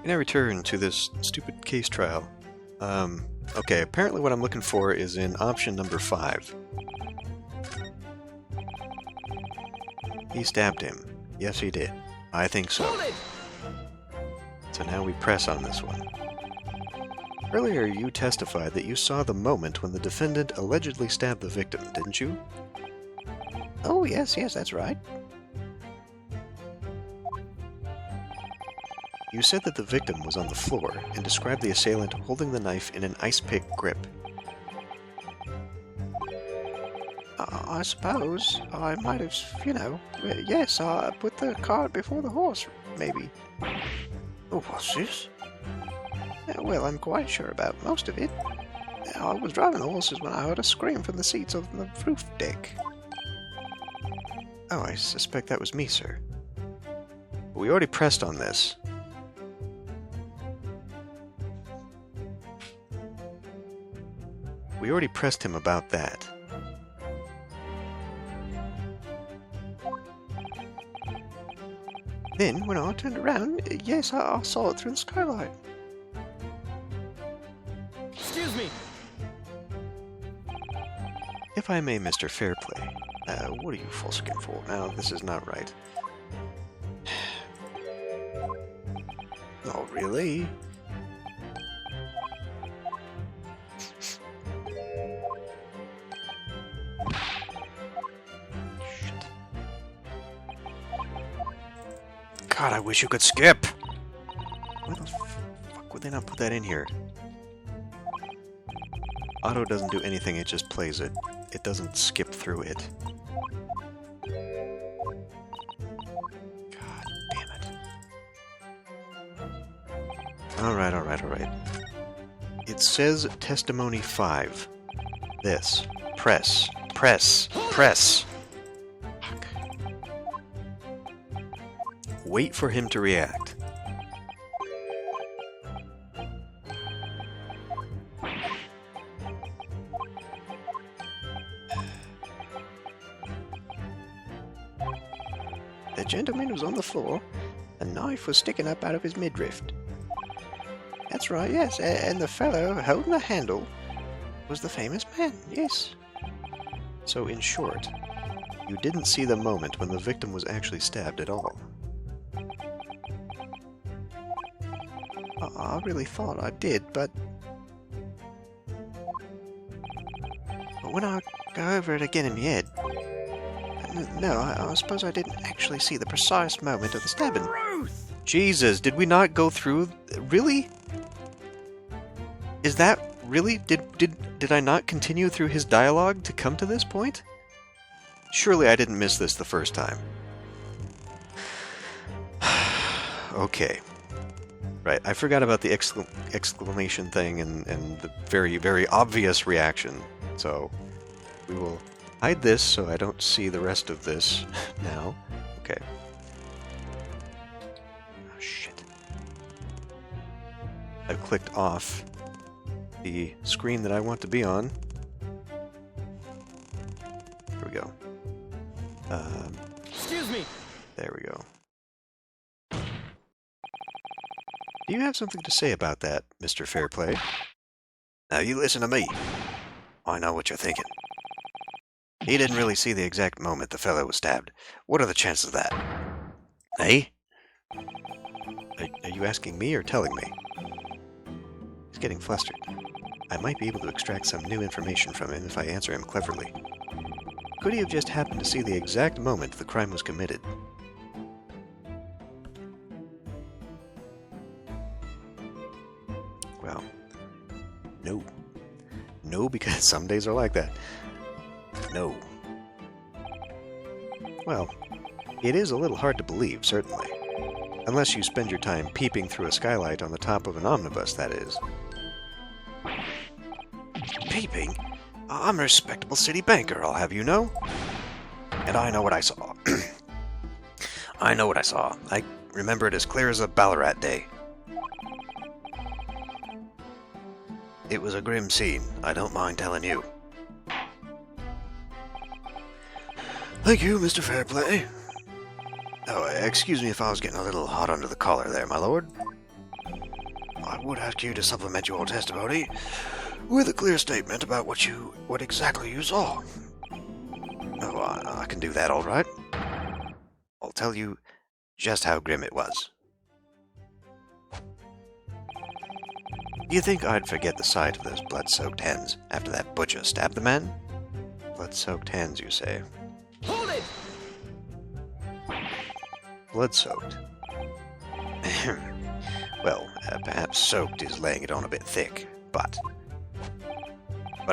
And I return to this stupid case trial. Okay, apparently what I'm looking for is in option number 5. He stabbed him. Yes, he did. I think so. So now we press on this one. Earlier you testified that you saw the moment when the defendant allegedly stabbed the victim, didn't you? Oh, yes, that's right. You said that the victim was on the floor and described the assailant holding the knife in an ice pick grip. I suppose I might have, yes, I put the cart before the horse, maybe. Oh, what's this? Well, I'm quite sure about most of it. I was driving the horses when I heard a scream from the seats of the roof deck. Oh, I suspect that was me, sir. We already pressed on this. We already pressed him about that. Then, when I turned around, yes, I saw it through the skylight. Excuse me! If I may, Mr. Fairplay, what are you fussing for? Now, this is not right. Oh, really? God, I wish you could skip! Why the fuck would they not put that in here? Auto doesn't do anything, it just plays it. It doesn't skip through it. God damn it. Alright. It says testimony 5. This. Press. Fuck. Wait for him to react. The gentleman was on the floor. A knife was sticking up out of his midriff. That's right, yes, and the fellow holding the handle was the famous man, yes. So, in short, you didn't see the moment when the victim was actually stabbed at all. I really thought I did, but when I go over it again in my head, no, I suppose I didn't actually see the precise moment of the stabbing. Jesus, did we not go through? Really? Is that really? Did I not continue through his dialogue to come to this point? Surely I didn't miss this the first time. Okay. Right, I forgot about the exclamation thing and the very, very obvious reaction. So, we will hide this so I don't see the rest of this now. Okay. Oh, shit. I've clicked off the screen that I want to be on. Here we go. Excuse me! There we go. Do you have something to say about that, Mr. Fairplay? Now you listen to me. I know what you're thinking. He didn't really see the exact moment the fellow was stabbed. What are the chances of that? Eh? Are you asking me or telling me? He's getting flustered. I might be able to extract some new information from him if I answer him cleverly. Could he have just happened to see the exact moment the crime was committed? Well, no. No, because some days are like that. No. Well, it is a little hard to believe, certainly. Unless you spend your time peeping through a skylight on the top of an omnibus, that is. Peeping? I'm a respectable city banker, I'll have you know. And I know what I saw. I know what I saw. I remember it as clear as a Ballarat day. It was a grim scene, I don't mind telling you. Thank you, Mr. Fairplay. Oh, excuse me if I was getting a little hot under the collar there, my lord. I would ask you to supplement your testimony with a clear statement about what exactly you saw. Oh, I can do that, all right. I'll tell you just how grim it was. Do you think I'd forget the sight of those blood-soaked hands after that butcher stabbed the man? Blood-soaked hands, you say? Hold it! Blood-soaked. Well, perhaps soaked is laying it on a bit thick, but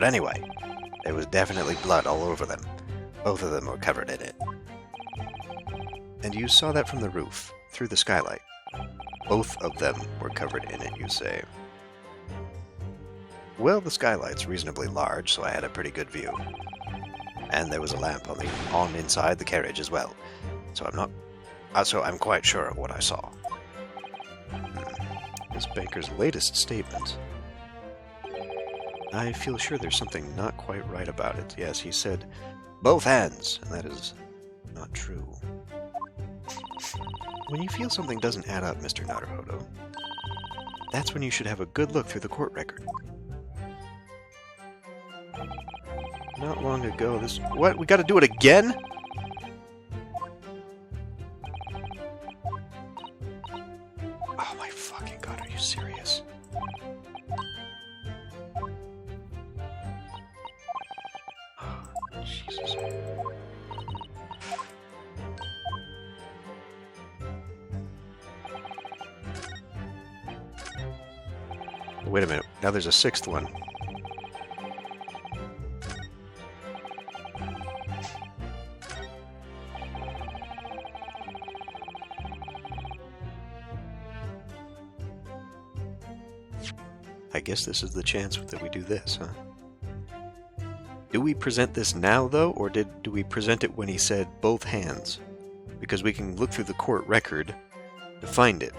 anyway, there was definitely blood all over them. Both of them were covered in it. And you saw that from the roof, through the skylight. Both of them were covered in it, you say. Well, the skylight's reasonably large, so I had a pretty good view. And there was a lamp on inside the carriage as well. So I'm quite sure of what I saw. Miss Baker's latest statement. I feel sure there's something not quite right about it. Yes, he said both hands, and that is not true. When you feel something doesn't add up, Mr. Naruhodo, that's when you should have a good look through the court record. Not long ago, this... What? We gotta do it again? Oh my fucking god, are you serious? Oh, Jesus. Wait a minute, now there's a sixth one. I guess this is the chance that we do this, huh? Do we present this now, though, or do we present it when he said both hands? Because we can look through the court record to find it.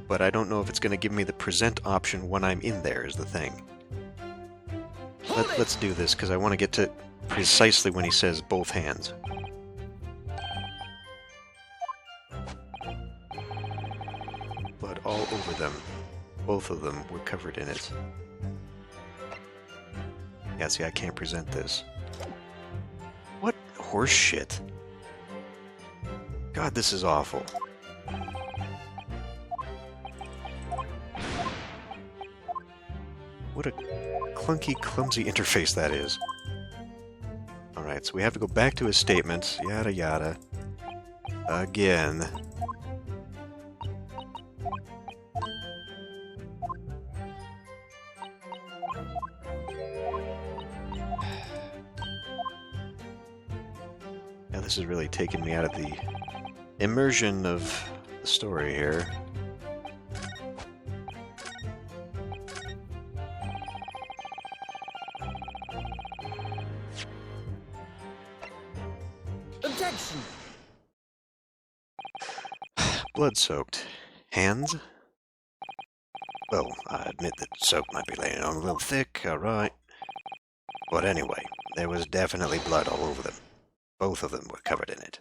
But I don't know if it's going to give me the present option when I'm in there, is the thing. Let's do this, because I want to get to precisely when he says both hands. Blood all over them. Both of them were covered in it. Yeah, see, I can't present this. What horse shit? God, this is awful. What a clunky, clumsy interface that is. Alright, so we have to go back to his statement. Yada yada. Again. Now this is really taking me out of the immersion of the story here. Objection! Blood-soaked. Hands? Well, I admit that soap might be laying on a little thick, alright. But anyway, there was definitely blood all over them. Both of them were covered in it.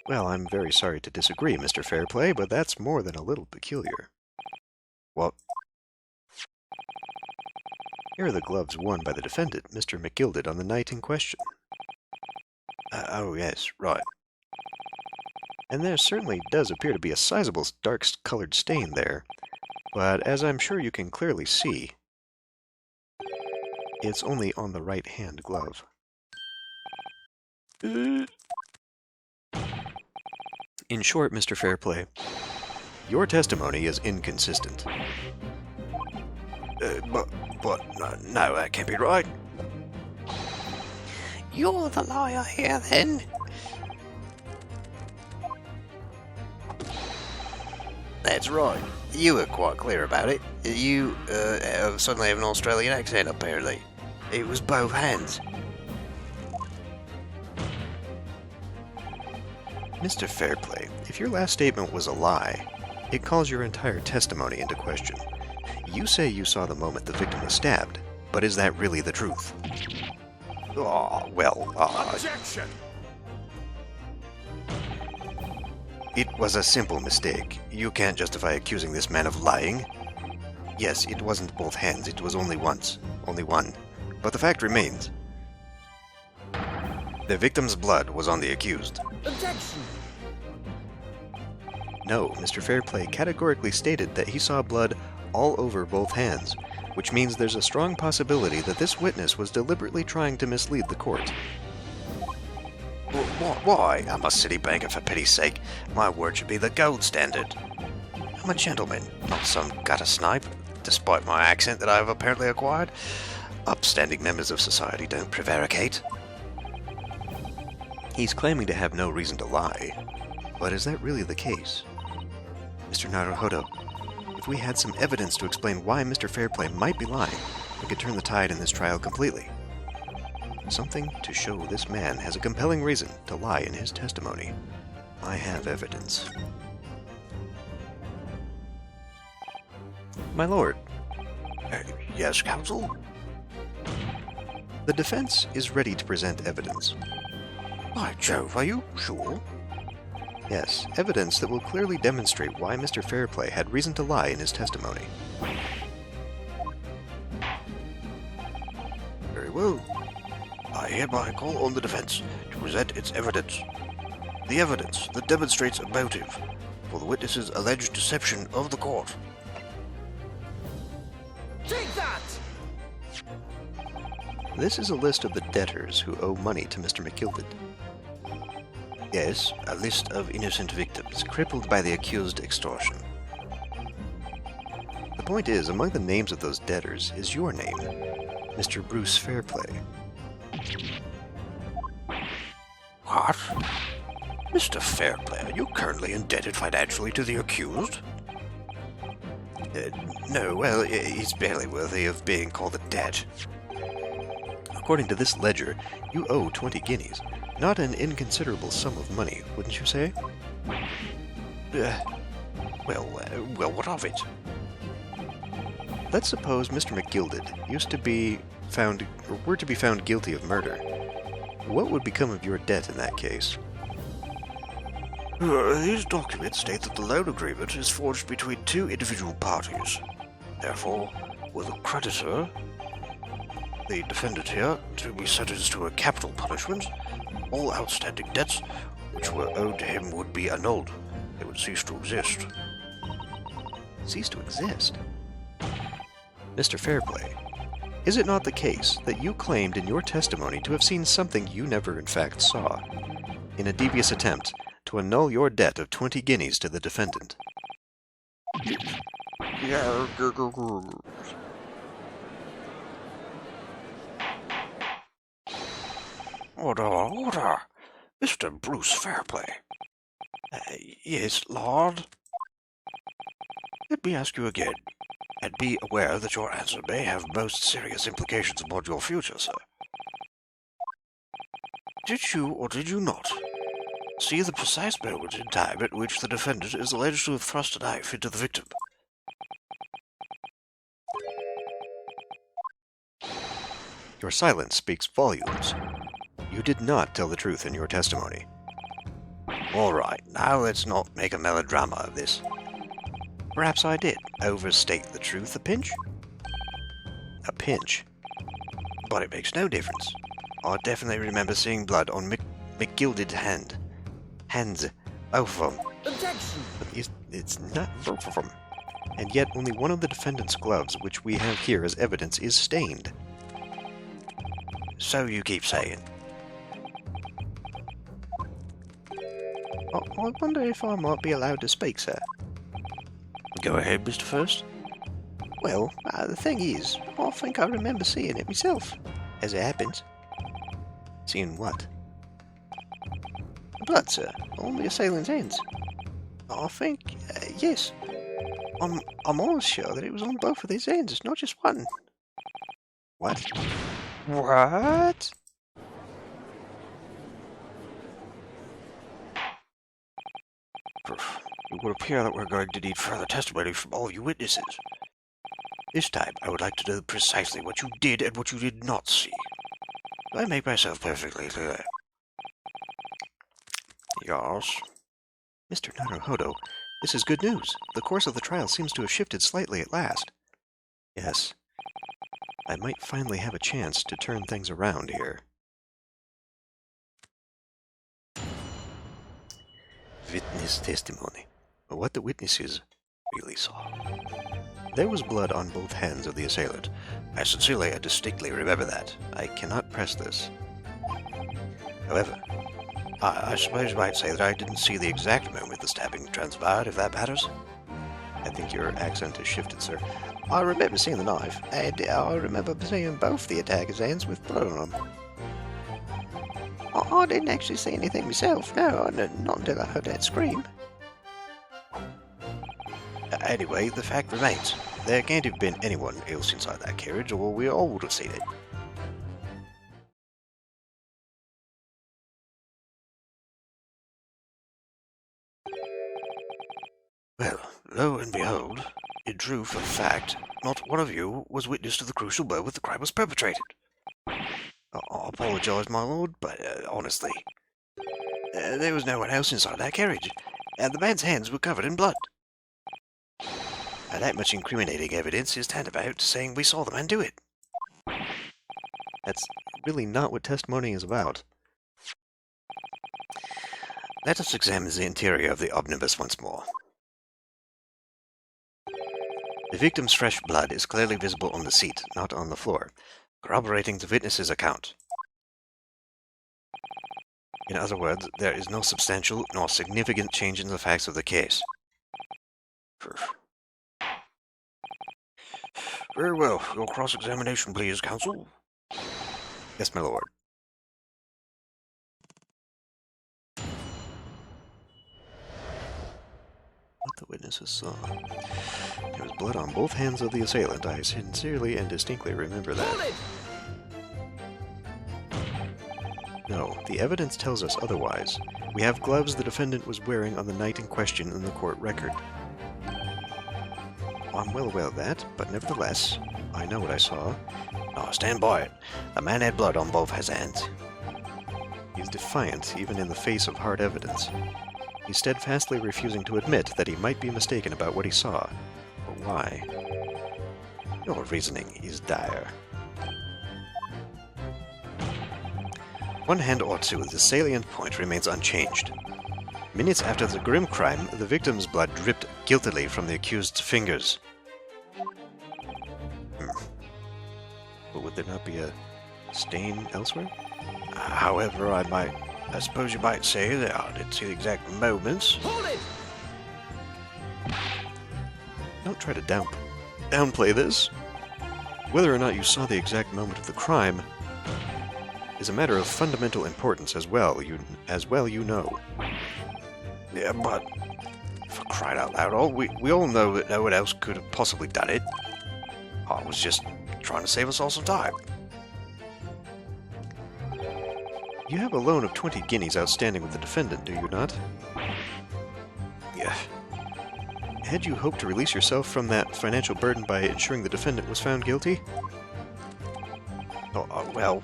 Well, I'm very sorry to disagree, Mr. Fairplay, but that's more than a little peculiar. What? Here are the gloves worn by the defendant, Mr. McGilded, on the night in question. Oh, yes, right. And there certainly does appear to be a sizable dark-colored stain there, but as I'm sure you can clearly see, it's only on the right-hand glove. In short, Mr. Fairplay, your testimony is inconsistent. But no, that can't be right. You're the liar here, then. That's right. You were quite clear about it. You suddenly have an Australian accent, apparently. It was both hands. Mr. Fairplay, if your last statement was a lie, it calls your entire testimony into question. You say you saw the moment the victim was stabbed, but is that really the truth? Objection! It was a simple mistake. You can't justify accusing this man of lying. Yes, it wasn't both hands, it was only once. Only one. But the fact remains. The victim's blood was on the accused. Objection! No, Mr. Fairplay categorically stated that he saw blood all over both hands, which means there's a strong possibility that this witness was deliberately trying to mislead the court. Why? I'm a city banker, for pity's sake. My word should be the gold standard. I'm a gentleman, not some gutter snipe, despite my accent that I have apparently acquired. Upstanding members of society don't prevaricate. He's claiming to have no reason to lie, but is that really the case? Mr. Naruhodo, if we had some evidence to explain why Mr. Fairplay might be lying, we could turn the tide in this trial completely. Something to show this man has a compelling reason to lie in his testimony. I have evidence. My lord. Yes, counsel? The defense is ready to present evidence. By Jove, are you sure? Yes, evidence that will clearly demonstrate why Mr. Fairplay had reason to lie in his testimony. Very well. I hereby call on the defense to present its evidence. The evidence that demonstrates a motive for the witness's alleged deception of the court. Take that! This is a list of the debtors who owe money to Mr. McGilded. Yes, a list of innocent victims crippled by the accused extortion. The point is, among the names of those debtors is your name, Mr. Bruce Fairplay. What? Mr. Fairplay, are you currently indebted financially to the accused? No, well, he's barely worthy of being called a debt. According to this ledger, you owe 20 guineas. Not an inconsiderable sum of money, wouldn't you say? Well, what of it? Let's suppose Mr. McGilded were to be found guilty of murder. What would become of your debt in that case? These documents state that the loan agreement is forged between two individual parties. Therefore, with a creditor, the defendant here, to be sentenced to a capital punishment, all outstanding debts which were owed to him would be annulled. They would cease to exist. Cease to exist? Mr. Fairplay, is it not the case that you claimed in your testimony to have seen something you never in fact saw, in a devious attempt to annul your debt of 20 guineas to the defendant? Order! Mr. Bruce Fairplay. Yes, Lord? Let me ask you again, and be aware that your answer may have most serious implications upon your future, sir. Did you, or did you not, see the precise moment in time at which the defendant is alleged to have thrust a knife into the victim? Your silence speaks volumes. You did not tell the truth in your testimony. All right, now let's not make a melodrama of this. Perhaps I did overstate the truth a pinch? A pinch? But it makes no difference. I definitely remember seeing blood on McGilded's hand. Hands. Both of them. Objection! But it's not both of them. And yet only one of the defendant's gloves, which we have here as evidence, is stained. So you keep saying. I wonder if I might be allowed to speak, sir. Go ahead, Mr. First. Well, the thing is, I think I remember seeing it myself, as it happens. Seeing what? Blood, sir, on the assailant's hands. I think, yes. I'm almost sure that it was on both of his hands, not just one. What? What? It would appear that we're going to need further testimony from all you witnesses. This time, I would like to know precisely what you did and what you did not see. Do I make myself perfectly clear? Yes. Mr. Naruhodo, this is good news. The course of the trial seems to have shifted slightly at last. Yes, I might finally have a chance to turn things around here. Witness testimony. What the witnesses really saw. There was blood on both hands of the assailant. I sincerely and distinctly remember that. I cannot press this. However, I suppose you might say that I didn't see the exact moment the stabbing transpired, if that matters. I think your accent has shifted, sir. I remember seeing the knife, and I remember seeing both the attacker's hands with blood on them. I didn't actually see anything myself, no, not until I heard that scream. Anyway, the fact remains. There can't have been anyone else inside that carriage, or we all would have seen it. Well, lo and behold, in truth of fact, not one of you was witness to the crucial moment the crime was perpetrated. I apologize, my lord, but honestly, there was no one else inside that carriage, and the man's hands were covered in blood. Now, that much incriminating evidence is tantamount to saying we saw the man do it. That's really not what testimony is about. Let us examine the interior of the omnibus once more. The victim's fresh blood is clearly visible on the seat, not on the floor, corroborating the witness's account. In other words, there is no substantial nor significant change in the facts of the case. Very well. Your cross-examination, please, counsel. Yes, my lord. What the witnesses saw. There was blood on both hands of the assailant. I sincerely and distinctly remember that. No, the evidence tells us otherwise. We have gloves the defendant was wearing on the night in question in the court record. I'm well aware of that, but nevertheless, I know what I saw. Oh, stand by it. The man had blood on both his hands. He's defiant, even in the face of hard evidence. He's steadfastly refusing to admit that he might be mistaken about what he saw. But why? Your reasoning is dire. One hand or two, the salient point remains unchanged. Minutes after the grim crime, the victim's blood dripped guiltily from the accused's fingers. But would there not be a stain elsewhere? However, I suppose you might say that I didn't see the exact moments. Hold it! Don't try to downplay this. Whether or not you saw the exact moment of the crime is a matter of fundamental importance as well, you know. Yeah, but for crying out loud, we all know that no one else could have possibly done it. I was just trying to save us all some time. You have a loan of 20 guineas outstanding with the defendant, do you not? Yeah. Had you hoped to release yourself from that financial burden by ensuring the defendant was found guilty? Well,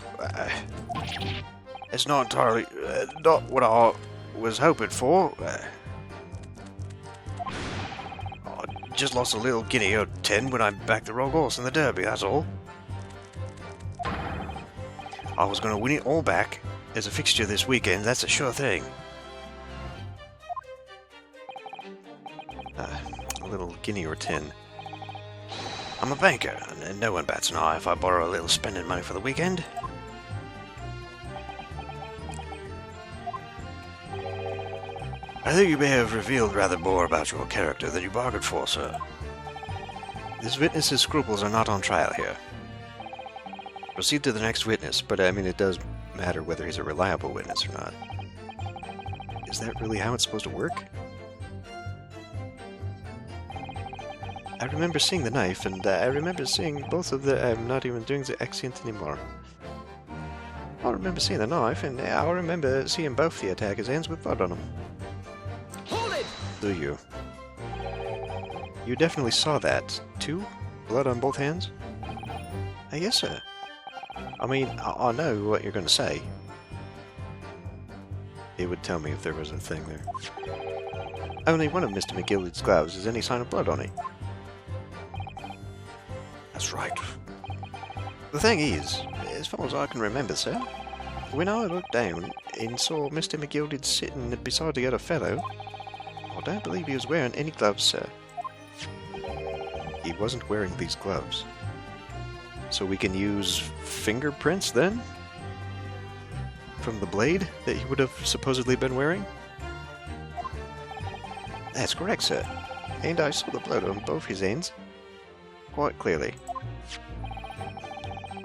it's not entirely, not what I was hoping for. I just lost a little guinea or 10 when I backed the wrong horse in the Derby, that's all. I was going to win it all back as a fixture this weekend, that's a sure thing. A little guinea or 10. I'm a banker, and no one bats an eye if I borrow a little spending money for the weekend. I think you may have revealed rather more about your character than you bargained for, sir. This witness's scruples are not on trial here. Proceed to the next witness, but I mean it does matter whether he's a reliable witness or not. Is that really how it's supposed to work? I remember seeing the knife, and I remember seeing both of the... I'm not even doing the accent anymore. I remember seeing the knife, and I remember seeing both the attacker's hands with blood on them. Hold it! Do you? You definitely saw that, too? Blood on both hands? Yes, sir. I mean, I know what you're going to say. It would tell me if there was a thing there. Only one of Mr. McGillicud's gloves has any sign of blood on it. That's right. The thing is, as far as I can remember, sir, when I looked down and saw Mr. McGillicud sitting beside the other fellow, I don't believe he was wearing any gloves, sir. He wasn't wearing these gloves. So we can use fingerprints then? From the blade that he would have supposedly been wearing? That's correct, sir. And I saw the blood on both his hands quite clearly.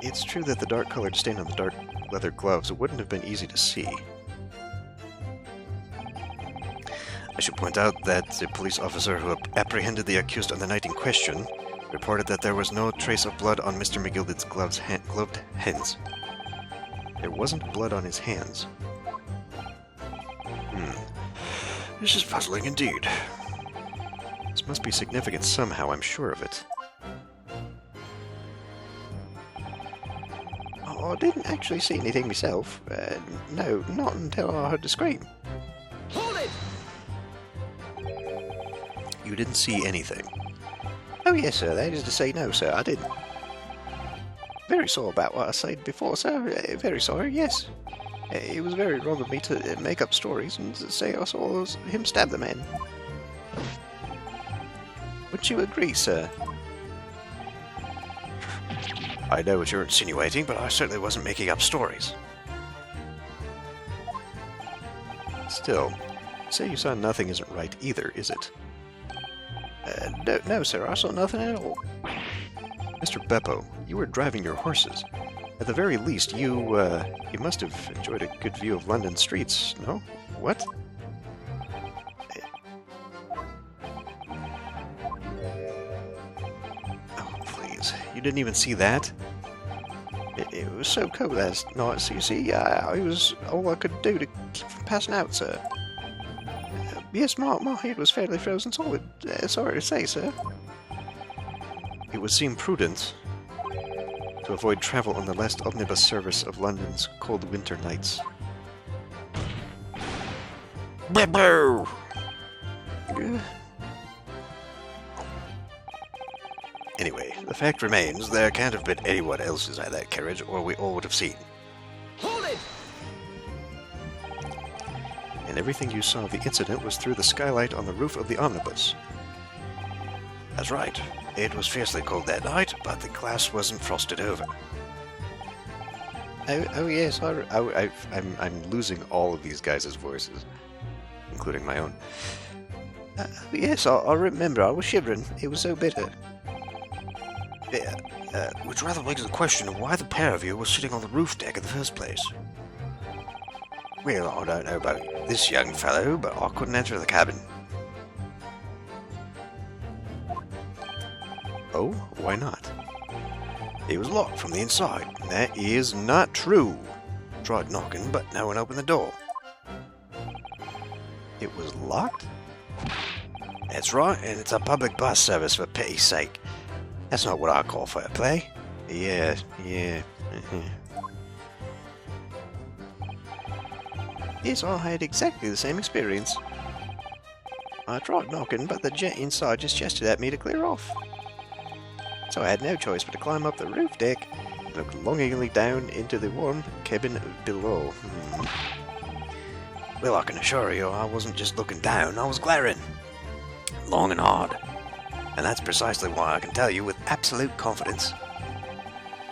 It's true that the dark-colored stain on the dark leather gloves wouldn't have been easy to see. I should point out that the police officer who apprehended the accused on the night in question reported that there was no trace of blood on Mr. McGillicud's gloved hands. There wasn't blood on his hands. This is puzzling indeed. This must be significant somehow, I'm sure of it. I didn't actually see anything myself. No, not until I heard the scream. Hold it! You didn't see anything. Oh yes, sir, that is to say no, sir, I didn't. Very sorry about what I said before, sir. Very sorry, yes. It was very wrong of me to make up stories and say I saw him stab the man. Would you agree, sir? I know what you're insinuating, but I certainly wasn't making up stories. Still, say you saw nothing isn't right either, is it? No, sir, I saw nothing at all. Mr. Beppo, you were driving your horses. At the very least, you must have enjoyed a good view of London streets, no? What? Oh, please. You didn't even see that? It was so cold last night, so you see, it was all I could do to keep from passing out, sir. Yes, my head was fairly frozen solid. Sorry to say, sir. It would seem prudent to avoid travel on the last omnibus service of London's cold winter nights. Boo! Anyway, the fact remains there can't have been anyone else inside that carriage, or we all would have seen. Hold it! And everything you saw of the incident was through the skylight on the roof of the omnibus. That's right. It was fiercely cold that night, but the glass wasn't frosted over. Oh yes, I'm losing all of these guys' voices, including my own. Yes, I remember. I was shivering. It was so bitter. Yeah, which rather begs the question of why the pair of you were sitting on the roof deck in the first place. Well, I don't know about this young fellow, but I couldn't enter the cabin. Oh, why not? It was locked from the inside. That is not true. Tried knocking, but no one opened the door. It was locked? That's right, and it's a public bus service for pity's sake. That's not what I call fair play. Yeah. Yes, I had exactly the same experience. I tried knocking, but the gent inside just gestured at me to clear off. So I had no choice but to climb up the roof deck and look longingly down into the warm cabin below. Well, I can assure you I wasn't just looking down, I was glaring. Long and hard. And that's precisely why I can tell you with absolute confidence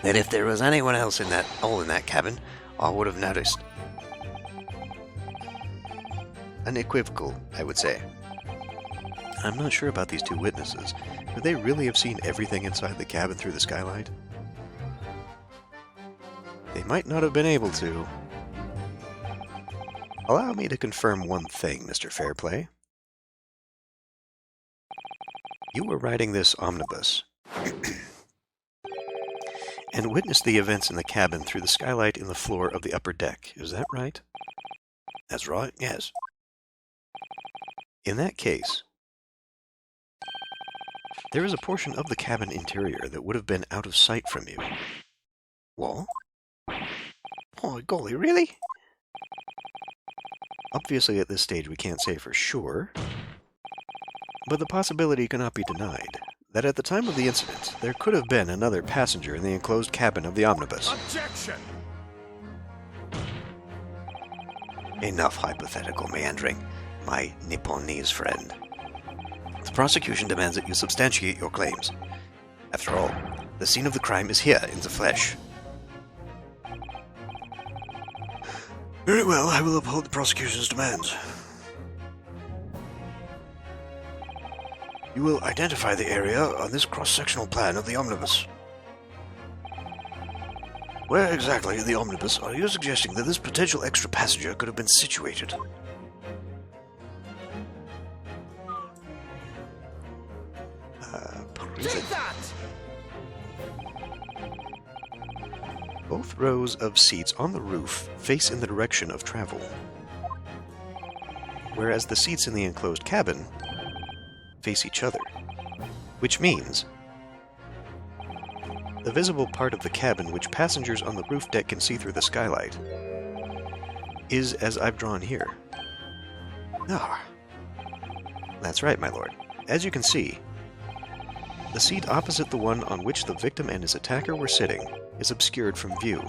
that if there was anyone else in that hole in that cabin, I would have noticed. Unequivocal, I would say. I'm not sure about these two witnesses. Could they really have seen everything inside the cabin through the skylight? They might not have been able to. Allow me to confirm one thing, Mr. Fairplay. You were riding this omnibus and witnessed the events in the cabin through the skylight in the floor of the upper deck. Is that right? That's right, yes. In that case, there is a portion of the cabin interior that would have been out of sight from you. What? Oh, golly, really? Obviously, at this stage, we can't say for sure, but the possibility cannot be denied that at the time of the incident, there could have been another passenger in the enclosed cabin of the omnibus. Objection! Enough hypothetical meandering, my Nipponese friend. The prosecution demands that you substantiate your claims. After all, the scene of the crime is here in the flesh. Very well, I will uphold the prosecution's demands. You will identify the area on this cross-sectional plan of the omnibus. Where exactly in the omnibus are you suggesting that this potential extra passenger could have been situated? Take that! Both rows of seats on the roof face in the direction of travel, whereas the seats in the enclosed cabin face each other, which means the visible part of the cabin which passengers on the roof deck can see through the skylight is as I've drawn here. Ah, that's right, my lord. As you can see, the seat opposite the one on which the victim and his attacker were sitting is obscured from view.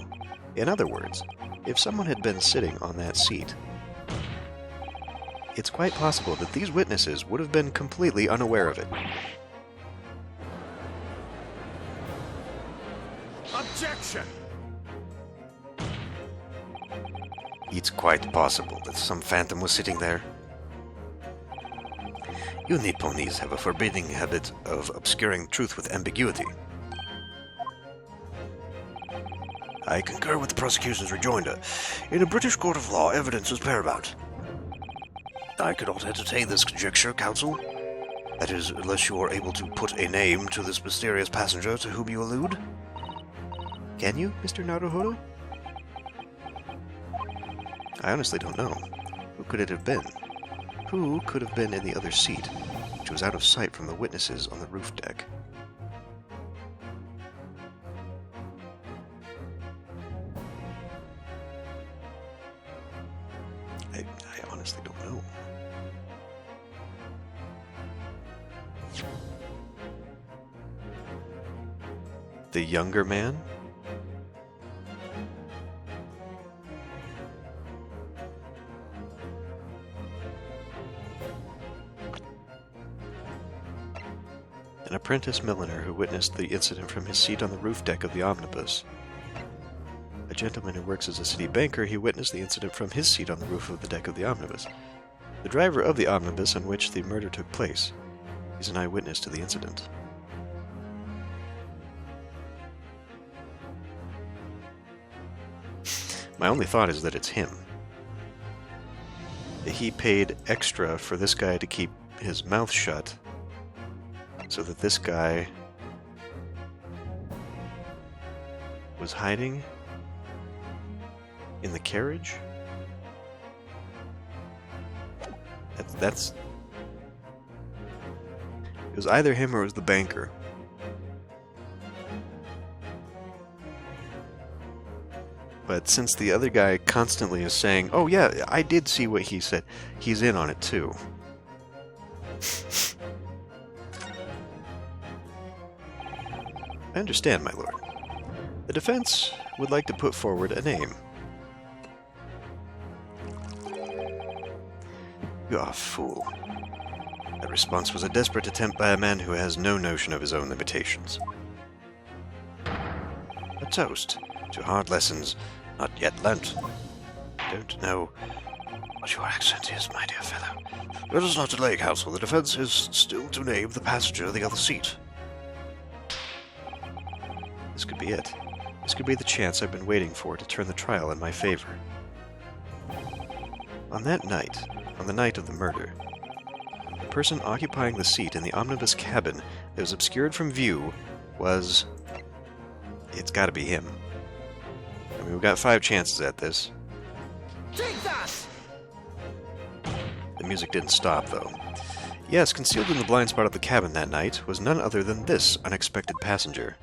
In other words, if someone had been sitting on that seat, it's quite possible that these witnesses would have been completely unaware of it. Objection! It's quite possible that some phantom was sitting there. You Nipponese have a forbidding habit of obscuring truth with ambiguity. I concur with the prosecution's rejoinder. In a British court of law, evidence is paramount. I cannot entertain this conjecture, counsel. That is, unless you are able to put a name to this mysterious passenger to whom you allude. Can you, Mr. Naruhodo? I honestly don't know. Who could it have been? Who could have been in the other seat, which was out of sight from the witnesses on the roof deck? I honestly don't know. The younger man? An apprentice milliner who witnessed the incident from his seat on the roof deck of the omnibus. A gentleman who works as a city banker, he witnessed the incident from his seat on the roof of the deck of the omnibus. The driver of the omnibus on which the murder took place is an eyewitness to the incident. My only thought is that it's him. He paid extra for this guy to keep his mouth shut, so that this guy was hiding in the carriage? That's... It was either him or it was the banker. But since the other guy constantly is saying, oh yeah, I did see what he said, he's in on it too. I understand, my lord. The defense would like to put forward a name. You are a fool. That response was a desperate attempt by a man who has no notion of his own limitations. A toast to hard lessons not yet learnt. Don't know what your accent is, my dear fellow. Let us not delay, counsel. The defense is still to name the passenger of the other seat. This could be it. This could be the chance I've been waiting for to turn the trial in my favor. On that night, on the night of the murder, the person occupying the seat in the omnibus cabin that was obscured from view was... It's gotta be him. I mean, we've got 5 chances at this. Take that! The music didn't stop, though. Yes, concealed in the blind spot of the cabin that night was none other than this unexpected passenger.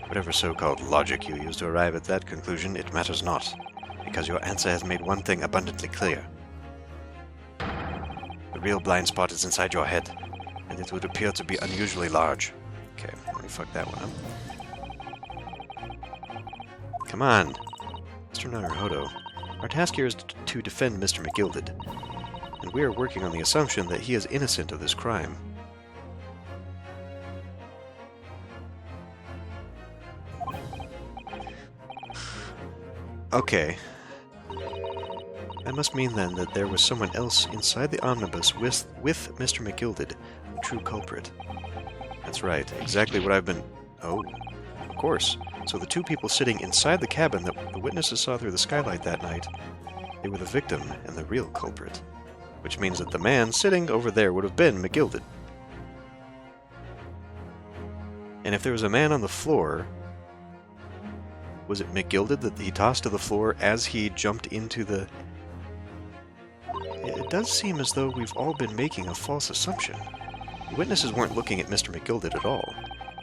Whatever so-called logic you use to arrive at that conclusion, it matters not. Because your answer has made one thing abundantly clear. The real blind spot is inside your head, and it would appear to be unusually large. Okay, let me fuck that one up. Come on, Mr. Naruhodo. Our task here is to defend Mr. McGilded, and we are working on the assumption that he is innocent of this crime. Okay. That must mean then that there was someone else inside the omnibus with Mr. McGilded, the true culprit. That's right, exactly what I've been... Oh, of course. So the two people sitting inside the cabin that the witnesses saw through the skylight that night, they were the victim and the real culprit. Which means that the man sitting over there would have been McGilded. And if there was a man on the floor... Was it McGilded that he tossed to the floor as he jumped into the... It does seem as though we've all been making a false assumption. The witnesses weren't looking at Mr. McGilded at all,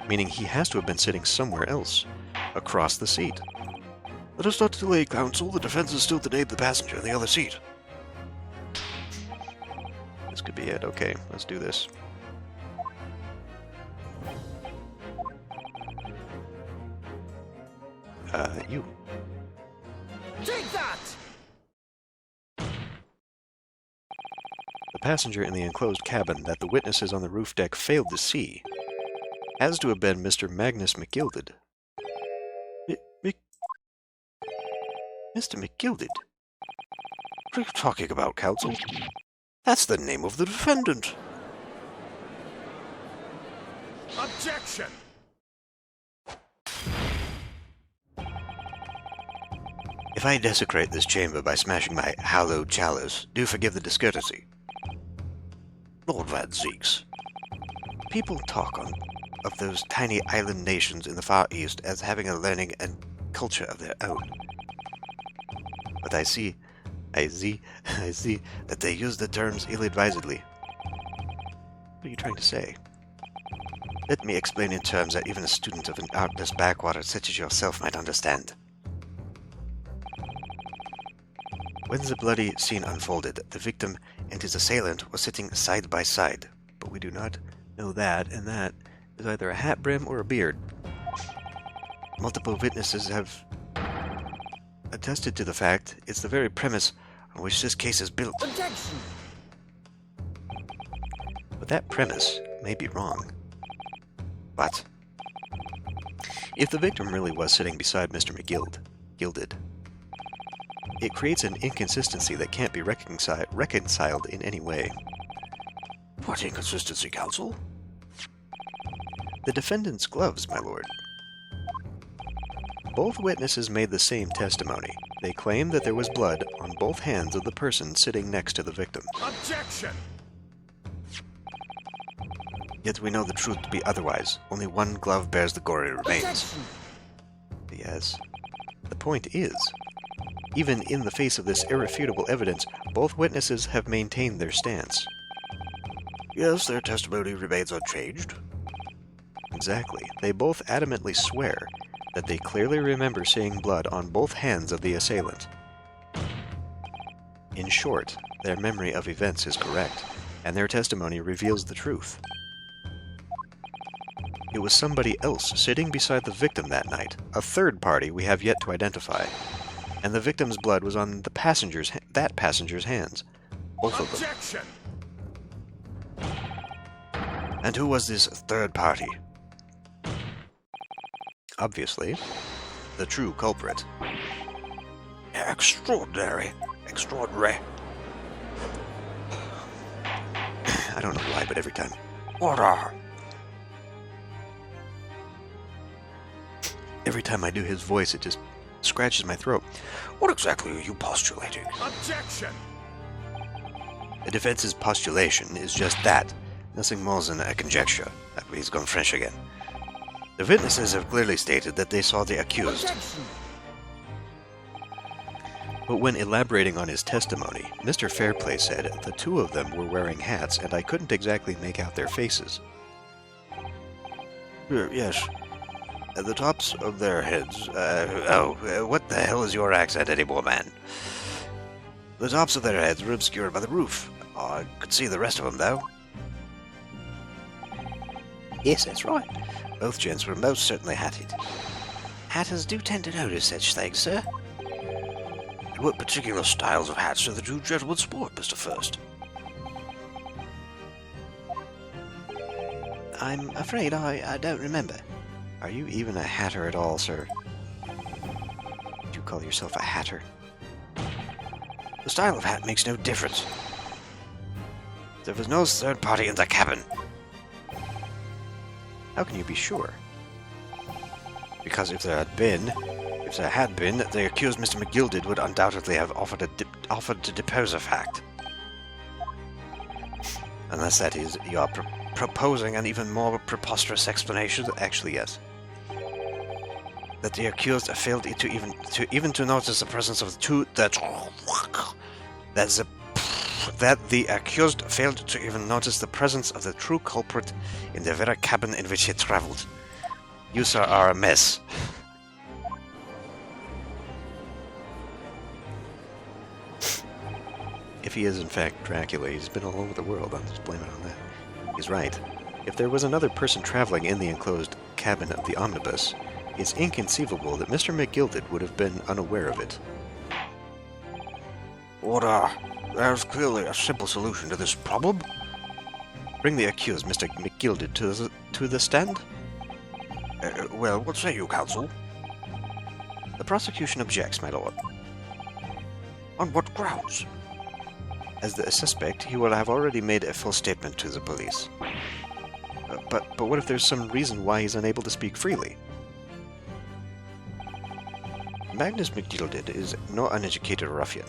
meaning he has to have been sitting somewhere else, across the seat. Let us not delay, counsel. The defense is still to name the passenger in the other seat. This could be it. Okay, let's do this. You. Take that! The passenger in the enclosed cabin that the witnesses on the roof deck failed to see has to have been Mr. Magnus McGilded. Mr. McGilded? What are you talking about, counsel? That's the name of the defendant. Objection! If I desecrate this chamber by smashing my hallowed chalice, do forgive the discourtesy. Lord Van Zeeks, people talk of those tiny island nations in the Far East as having a learning and culture of their own. But I see that they use the terms ill-advisedly. What are you trying to say? Let me explain in terms that even a student of an artless backwater such as yourself might understand. When the bloody scene unfolded, the victim and his assailant were sitting side by side. But we do not know that, and that is either a hat brim or a beard. Multiple witnesses have attested to the fact. It's the very premise on which this case is built. Objection! But that premise may be wrong. But if the victim really was sitting beside Mr. Gilded, it creates an inconsistency that can't be reconciled in any way. What inconsistency, counsel? The defendant's gloves, my lord. Both witnesses made the same testimony. They claimed that there was blood on both hands of the person sitting next to the victim. Objection! Yet we know the truth to be otherwise. Only one glove bears the gory remains. Objection! Yes. The point is, even in the face of this irrefutable evidence, both witnesses have maintained their stance. Yes, their testimony remains unchanged. Exactly. They both adamantly swear that they clearly remember seeing blood on both hands of the assailant. In short, their memory of events is correct, and their testimony reveals the truth. It was somebody else sitting beside the victim that night, a third party we have yet to identify, and the victim's blood was on that passenger's hands, both of them. Objection! And who was this third party? Obviously, the true culprit. Extraordinary. Extraordinary. I don't know why, but every time. Order! Every time I do his voice, it just scratches my throat. What exactly are you postulating? Objection! The defense's postulation is just that. Nothing more than a conjecture. He's gone French again. The witnesses have clearly stated that they saw the accused. Objection! But when elaborating on his testimony, Mr. Fairplay said the two of them were wearing hats and I couldn't exactly make out their faces. Yes. At the tops of their heads... what the hell is your accent anymore, man? The tops of their heads were obscured by the roof. I could see the rest of them, though. Yes, that's right. Both gents were most certainly hatted. Hatters do tend to notice such things, sir. What particular styles of hats do the two gentlemen sport, Mr. First? I'm afraid I don't remember. Are you even a hatter at all, sir? Do you call yourself a hatter? The style of hat makes no difference. There was no third party in the cabin. How can you be sure? Because if there had been, the accused Mr. McGilded would undoubtedly have offered to depose a fact. Unless that is, you are proposing an even more preposterous explanation. Actually, yes. That the accused failed to even notice the presence of the two that the accused failed to even notice the presence of the true culprit in the very cabin in which he travelled. You, sir, are a mess. If he is in fact Dracula, he's been all over the world. I'll just blame it on that. He's right. If there was another person traveling in the enclosed cabin of the omnibus, it's inconceivable that Mr. McGilded would have been unaware of it. Order! There's clearly a simple solution to this problem. Bring the accused, Mr. McGilded, to the stand. Well, what say you, counsel? The prosecution objects, my lord. On what grounds? As the suspect, he will have already made a full statement to the police. But what if there's some reason why he's unable to speak freely? Magnus McGilded is no uneducated ruffian.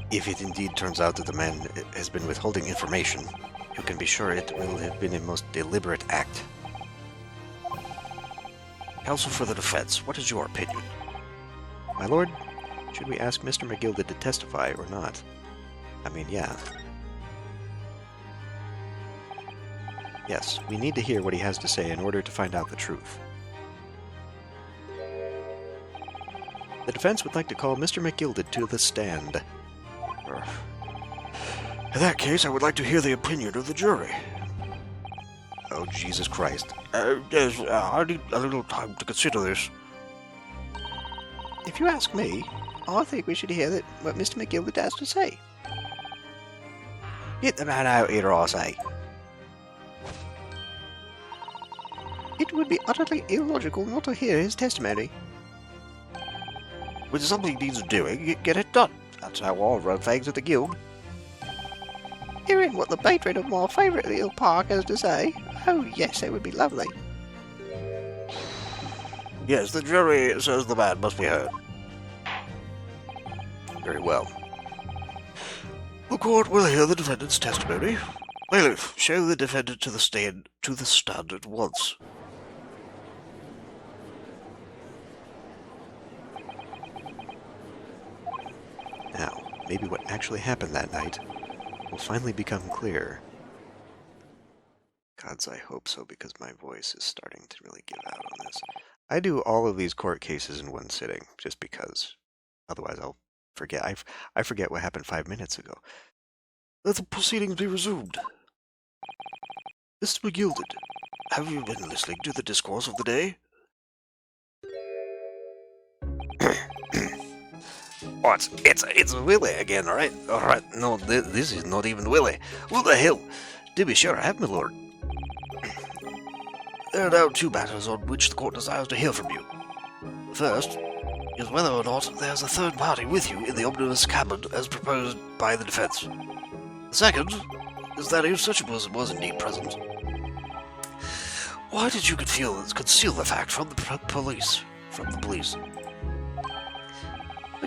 If it indeed turns out that the man has been withholding information, you can be sure it will have been a most deliberate act. Counsel for the defense, what is your opinion? My lord, should we ask Mr. McGilded to testify or not? I mean, yeah. Yes, we need to hear what he has to say in order to find out the truth. The defense would like to call Mr. McGilded to the stand. In that case, I would like to hear the opinion of the jury. Oh, Jesus Christ. Yes, I need a little time to consider this. If you ask me, I think we should hear what Mr. McGilded has to say. Get the man out here, I say. It would be utterly illogical not to hear his testimony. When something needs doing, get it done. That's how I run things at the guild. Hearing what the patron of my favourite little park has to say, oh yes, it would be lovely. Yes, the jury says the man must be heard. Very well. The court will hear the defendant's testimony. Bailiff, show the defendant to the stand at once. Now, maybe what actually happened that night will finally become clear. Gods, I hope so, because my voice is starting to really give out on this. I do all of these court cases in one sitting, just because. Otherwise I'll forget. I forget what happened 5 minutes ago. Let the proceedings be resumed. Mr. McGilded, have you been listening to the discourse of the day? What? It's Willie again, alright? Alright, no, this is not even Willie. What the hell? To be sure I have, my lord. There are now two matters on which the court desires to hear from you. The first is whether or not there's a third party with you in the omnibus cabin as proposed by the defense. The second is that if such a person was indeed present, why did you conceal the fact from the police?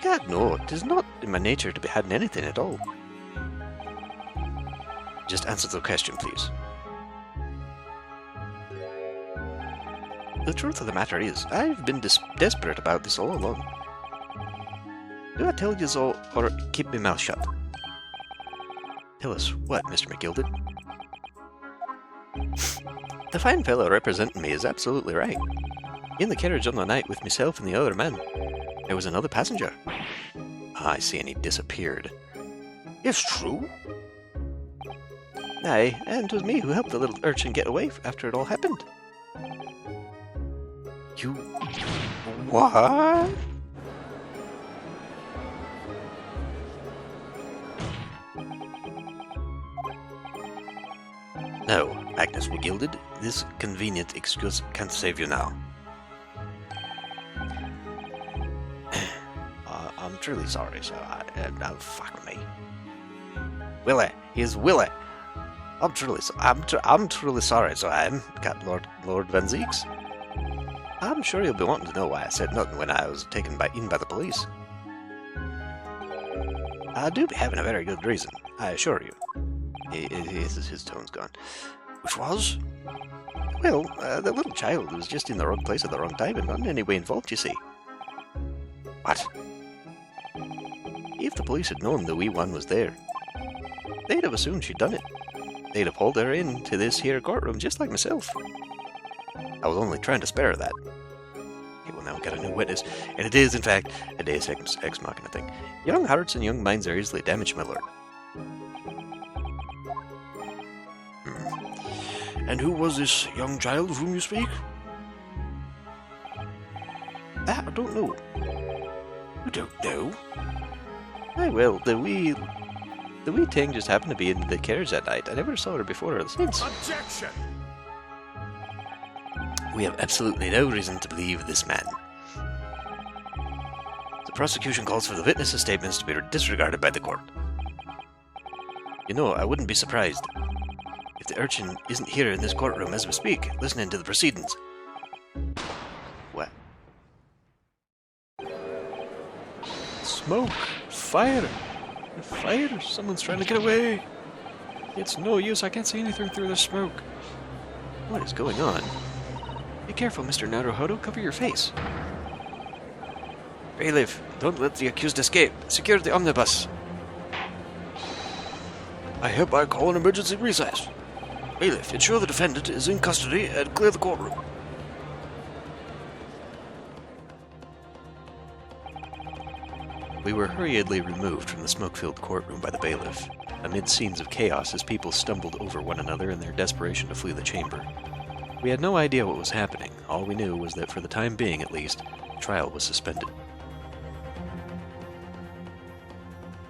God, no, it is not in my nature to be hiding anything at all. Just answer the question, please. The truth of the matter is, I've been desperate about this all along. Do I tell you so, or keep my mouth shut? Tell us what, Mr. McGilded? The fine fellow representing me is absolutely right. In the carriage on the night with myself and the other man, there was another passenger. I see, and he disappeared. It's true. Aye, and 'twas me who helped the little urchin get away after it all happened. You... what? No, Agnes Gilded, this convenient excuse can't save you now. I'm truly sorry, sir. Fuck me. Willie, he's Willie. I'm truly sorry, so I am, Captain Lord Van Zeeks. I'm sure you'll be wanting to know why I said nothing when I was taken in by the police. I do be having a very good reason, I assure you. His tone's gone. Which was? Well, the little child was just in the wrong place at the wrong time and not in any way involved, you see. What? If the police had known the wee one was there, they'd have assumed she'd done it. They'd have hauled her into this here courtroom just like myself. I was only trying to spare her that. Okay, well now we've got a new witness, and it is, in fact, a deus ex machina thing. Young hearts and young minds are easily damaged, my lord. And who was this young child of whom you speak? I don't know. You don't know? Aye, well, the wee thing just happened to be in the carriage that night. I never saw her before or since. Objection! We have absolutely no reason to believe this man. The prosecution calls for the witness's statements to be disregarded by the court. You know, I wouldn't be surprised if the urchin isn't here in this courtroom as we speak, listening to the proceedings. What? Smoke! Fire! Fire! Someone's trying to get away! It's no use, I can't see anything through the smoke. What is going on? Be careful, Mr. Naruhodo. Cover your face. Bailiff, don't let the accused escape. Secure the omnibus. I hereby call an emergency recess. Bailiff, ensure the defendant is in custody and clear the courtroom. We were hurriedly removed from the smoke-filled courtroom by the bailiff, amid scenes of chaos as people stumbled over one another in their desperation to flee the chamber. We had no idea what was happening. All we knew was that for the time being, at least, the trial was suspended.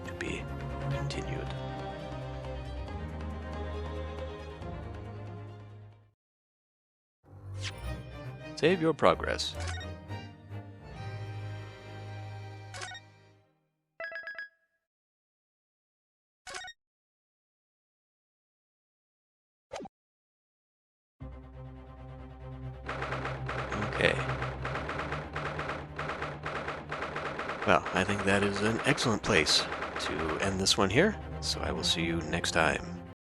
To be continued. Save your progress. Okay. Well, I think that is an excellent place to end this one here, so I will see you next time.